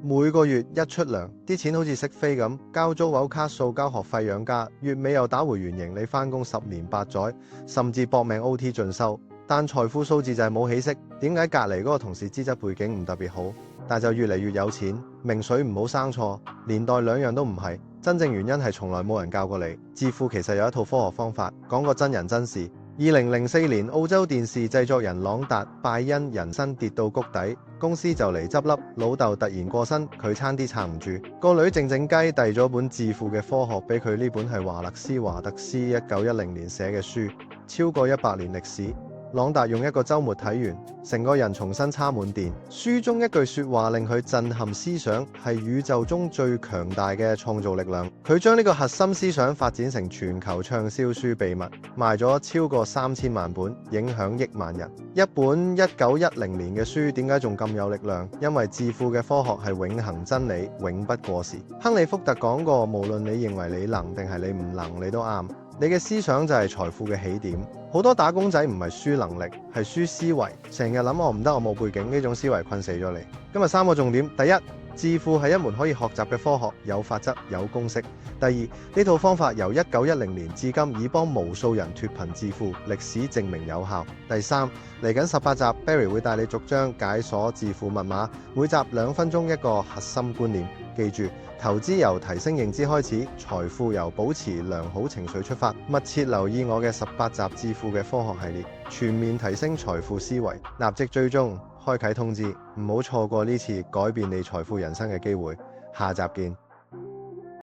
每個月一出糧，啲錢好似識飛咁，交租樓卡數、交學費養家，月尾又打回原形。你返工10年8載，甚至搏命 OT 進修，但財富數字就係冇起色。點解隔離嗰個同事資質背景唔特別好，但就越嚟越有錢？命水唔好生錯，年代兩樣都唔係。真正原因係從來冇人教過你。致富其實有一套科學方法，講個真人真事。2004年，澳洲電視製作人朗達拜因人生跌到谷底，公司就嚟執笠，老豆突然過身，佢差啲撐唔住。個女靜靜雞遞咗本致富嘅科學俾佢，呢本係華勒斯華特斯1910年寫嘅書，超過100年歷史。朗達用一個週末睇完，成個人重新插滿電。書中一句說話令佢震撼思想，係宇宙中最強大嘅創造力量。佢將呢個核心思想發展成全球暢銷書秘密，賣咗超過3000萬本，影響億萬人。一本1910年嘅書點解仲咁有力量？因為致富嘅科學係永恆真理，永不過時。亨利福特講過，無論你認為你能定係你唔能，你都啱。你嘅思想就係財富嘅起點。好多打工仔唔係輸能力，係輸思維。成日諗我唔得，我冇背景，呢種思維困死咗你。今日3個重點：第一，致富係一門可以學習嘅科學，有法則，有公式。第二，呢套方法由1910年至今已幫無數人脫貧致富，歷史證明有效。第三，嚟緊18集 Barry 會帶你逐章解鎖致富密碼，每集2分鐘一個核心觀念。記住，投資由提升認知開始，財富由保持良好情緒出發。密切留意我嘅18集致富嘅科學系列，全面提升財富思維。立即追蹤，開啟通知，唔好錯過呢次改變你財富人生嘅機會。下集見。